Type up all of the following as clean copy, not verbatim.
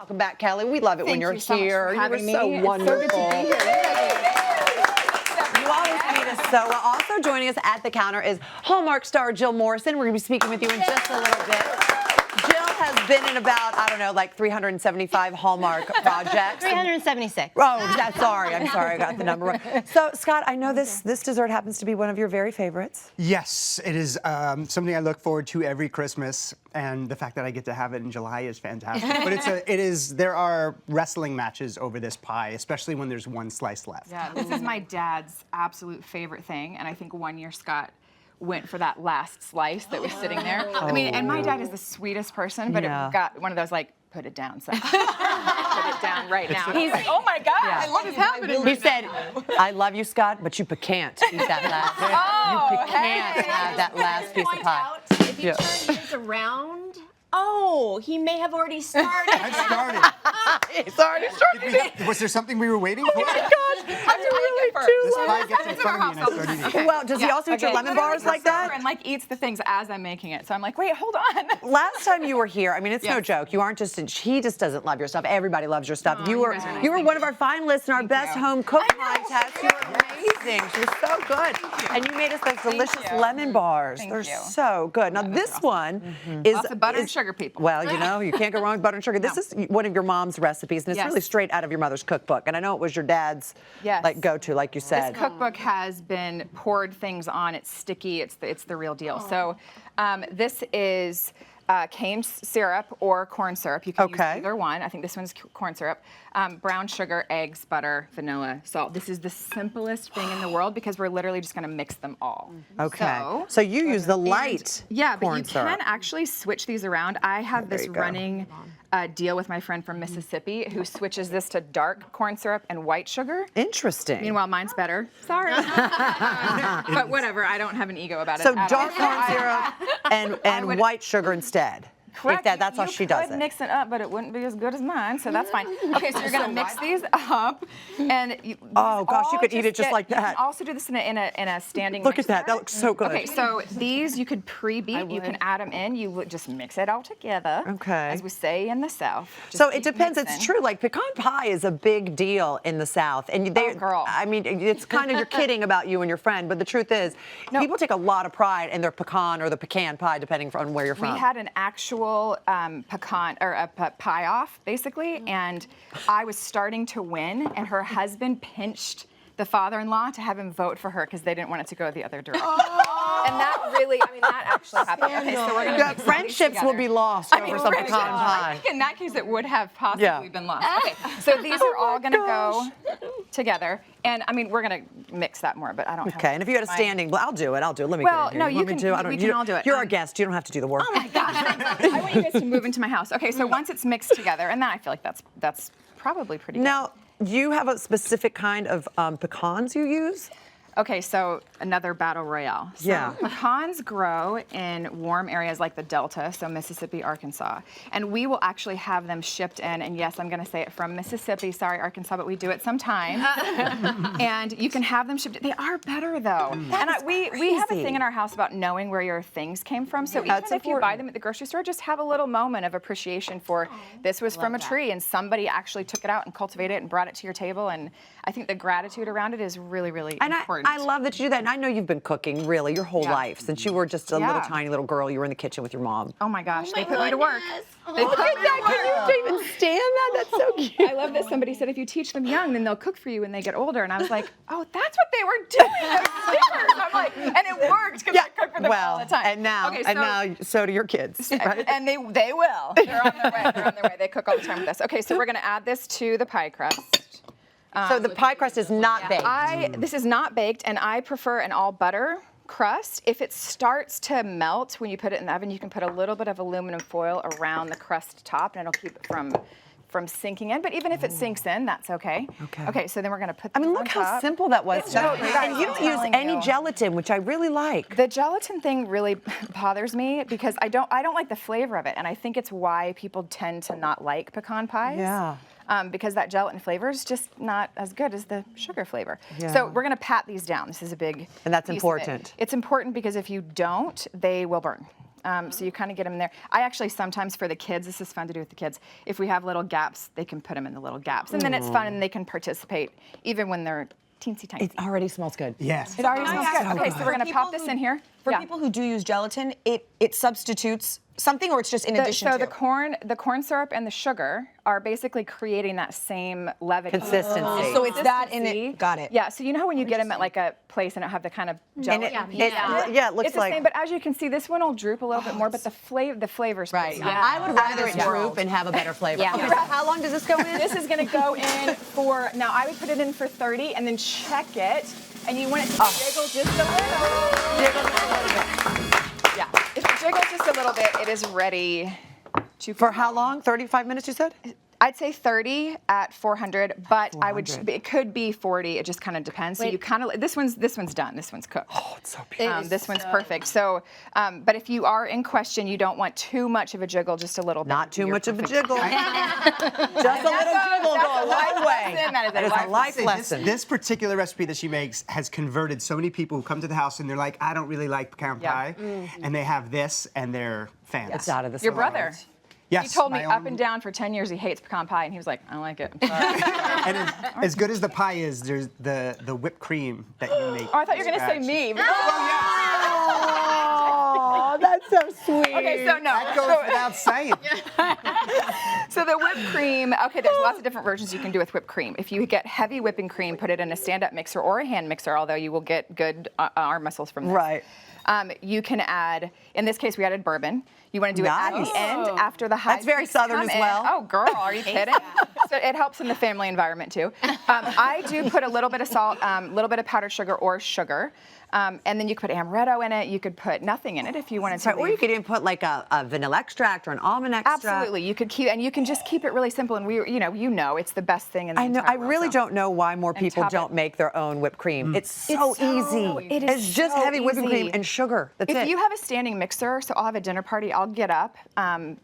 Welcome back, Kelly. We love it when you're so here. You were so wonderful. So good to be here. You always meet us so well. Also joining us at the counter is Hallmark star Jill Morrison. We're going to be speaking with you in just a little bit. Jill has been in about, I don't know, like 375 Hallmark projects. 376. Oh, sorry. I'm sorry. I got the number wrong. So, Scott, I know this dessert happens to be one of your very favorites. Yes, it is something I look forward to every Christmas, and the fact that I get to have it in July is fantastic. But there are wrestling matches over this pie, especially when there's one slice left. Yeah, this is my dad's absolute favorite thing, and I think one year Scott went for that last slice that was sitting there. I mean, and my dad is the sweetest person, but it got one of those like, put it down, son. Put it down right now. He's like, oh my God, what is happening? He said, I love you, Scott, but you can't eat that last. You can't have that last piece of pie. If you turn yours around, he may have already started. I started. He's already started. Was there something we were waiting for? Oh my gosh, I'm really This pie gets in front of me and I started eating. Well, does he also eat your lemon bars like that? And like eats the things as I'm making it. So I'm like, wait, hold on. Last time you were here, I mean, it's no joke. You aren't just, he just doesn't love your stuff. Everybody loves your stuff. You were one of our finalists in our best home cook contest. You were amazing. She was so good. And you made us those delicious lemon bars. They're so good. Now this one is lots of butter and sugar, people. Well, you know, you can't go wrong with butter and sugar. This is one of your mom's recipes, and it's really straight out of your mother's cookbook. And I know it was your dad's like go-to, like you said. This cookbook has been poured things on. It's sticky. It's the real deal. So this is cane syrup or corn syrup. You can use either one. I think this one's corn syrup. Brown sugar, eggs, butter, vanilla, salt. This is the simplest thing in the world because we're literally just going to mix them all. Okay. So you use the light corn syrup. Can actually switch these around. I have this running deal with my friend from Mississippi who switches this to dark corn syrup and white sugar. Interesting. Meanwhile, mine's better. Sorry. But whatever. I don't have an ego about it. So dark corn syrup and white sugar instead. Correct. That's how she does it. You could mix it up, but it wouldn't be as good as mine, so that's fine. Okay, so you're going to mix these up, and oh gosh, you could eat it just like that. You can also do this in a standing. Look at that. That looks so good. Okay, so these you could pre-beat. You can add them in. You would just mix it all together. Okay. As we say in the South. So it depends. It's true. Like pecan pie is a big deal in the South, and they. Girl. I mean, it's kind of you're kidding about you and your friend, but the truth is, people take a lot of pride in their pecan or the pecan pie, depending on where you're from. We had an actual pecan or a pie off basically, and I was starting to win, and her husband pinched the father-in-law to have him vote for her because they didn't want it to go the other direction. And that really, I mean, that actually happened. Okay, so we're gonna friendships will be lost over some pecan pie. I think in that case it would have possibly been lost. Okay, so these are all gonna go together, and I mean we're gonna mix that more, but I don't. Okay, and if you had a standing, well, I'll do it. Let me. Well, get in here. no, you can. We can all do it. You're our guest. You don't have to do the work. Oh my gosh! I want you guys to move into my house. Okay, so once it's mixed together, and then I feel like that's probably pretty good. Now, do you have a specific kind of pecans you use? Okay, so another battle royale. So pecans grow in warm areas like the Delta, so Mississippi, Arkansas. And we will actually have them shipped in, and yes, I'm gonna say it from Mississippi, sorry Arkansas, but we do it sometimes. And you can have them shipped. They are better though. And we have a thing in our house about knowing where your things came from. So even if you buy them at the grocery store, just have a little moment of appreciation for this was from a tree and somebody actually took it out and cultivated it and brought it to your table. And I think the gratitude around it is really, really important. I love that you do that. And I know you've been cooking really your whole life since you were just a little tiny little girl. You were in the kitchen with your mom. Oh my gosh, they put me to work. They Look at that. Can you even stand that? That's so cute. I love that somebody said if you teach them young, then they'll cook for you when they get older. And I was like, oh, that's what they were doing. Those stickers. I'm like, and it worked because I cook for them all the time. And now, so do your kids. Right? And they will. They're on their way. They're on their way. They cook all the time with us. Okay, so we're gonna add this to the pie crust. So the pie crust is not baked. This is not baked, and I prefer an all butter crust. If it starts to melt when you put it in the oven, you can put a little bit of aluminum foil around the crust top, and it'll keep it from sinking in. But even if it sinks in, that's okay. Okay, so then we're gonna put. I mean, look how simple that was. And you don't use any gelatin, which I really like. The gelatin thing really bothers me because I don't like the flavor of it, and I think it's why people tend to not like pecan pies. Yeah. Because that gelatin flavor is just not as good as the sugar flavor. So we're gonna pat these down. This is a big And that's piece important. It's important because if you don't, they will burn. So you kind of get them in there. I actually sometimes for the kids, this is fun to do with the kids. If we have little gaps, they can put them in the little gaps, and then it's fun, and they can participate even when they're teensy tiny. It already smells good. Yes. It already smells good. Okay, so we're gonna pop this in here. For Yeah. people who do use gelatin, it substitutes something, or it's just in addition So to? the corn syrup and the sugar are basically creating that same levity. Consistency. So it's that in it. Consistency. Got it. Yeah. So you know how when you get them at like a place and it have the kind of gel. And it looks It's the like. same, but as you can see, this one will droop a little bit more, but the flavor's Right. pretty good. I would rather it droop and have a better flavor. Yeah. Okay, so how long does this go in? This is going to go in for, now I would put it in for 30 and then check it, and you want it to jiggle just a little. Jiggle just a little bit. Yeah. If it jiggles just a little bit, it is ready to For how long? 35 minutes, you said? I'd say 30 at 400, but I would. 400. It could be 40. It just kind of depends. So you kind of. This one's done. This one's cooked. Oh, it's so beautiful. This one's perfect. So, but if you are in question, you don't want too much of a jiggle, just a little bit. Not too You're much of a perfect. jiggle. Just a little jiggle go a long way. That is a life life lesson. This particular recipe that she makes has converted so many people who come to the house and they're like, I don't really like pecan Yeah. pie, and they have this and they're fans. It's out of this Your world. brother. Yes, He told me my up own- and down for 10 years he hates pecan pie, and he was like, I like it. I'm sorry. And as good as the pie is, there's the whipped cream that you make. Oh, I thought you were from going to say scratch. me. Oh, that's so sweet. Okay, so no. That goes without saying. So the whipped cream, okay, there's lots of different versions you can do with whipped cream. If you get heavy whipping cream, put it in a stand-up mixer or a hand mixer, although you will get good arm muscles from this. Right. You can add, in this case, we added bourbon. You want to do it at Nice. the end after the high That's very peaks Southern come as in. well. Oh, girl, are you kidding? So it helps in the family environment too. I do put a little bit of salt, a little bit of powdered sugar or sugar. And then you could put amaretto in it. You could put nothing in it if you wanted to. Right, or you could even put like a vanilla extract or an almond extract. Absolutely, you could keep, and you can just keep it really simple. And you know, it's the best thing in the I know. entire I world, really so. don't know why more people top it. don't make their own whipped cream. It's so easy. It is It's just so heavy whipping cream easy. and sugar. That's If it. you have a standing mixer, so I'll have a dinner party, I'll get up,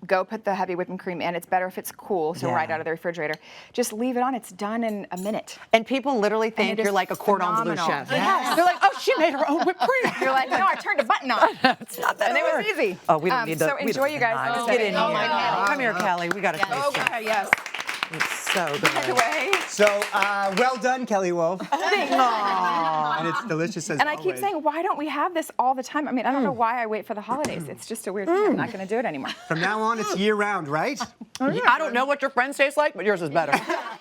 go put the heavy whipping cream in. It's better if it's cool, so Yeah. right out of the refrigerator. Just leave it on. It's done in a minute. And people literally think it is you're like a cordon bleu phenomenal. chef. Yes. They're like, oh, she made her own whipped cream. You're like, no, I turned a button on. It's not that And it was hard. easy. Oh, we don't need the. So we don't enjoy, need you the guys. knives. Like I Get said, in oh here. my God. Come here, Kelly. We got to taste it. Okay, yes. It's so good. Anyway. So well done, Kelley Wolf. Aw. And it's delicious as And I always. keep saying, why don't we have this all the time? I mean, I don't know why I wait for the holidays. It's just a weird thing. I'm not going to do it anymore. From now on, it's year round, right? I don't know what your friends taste like, but yours is better.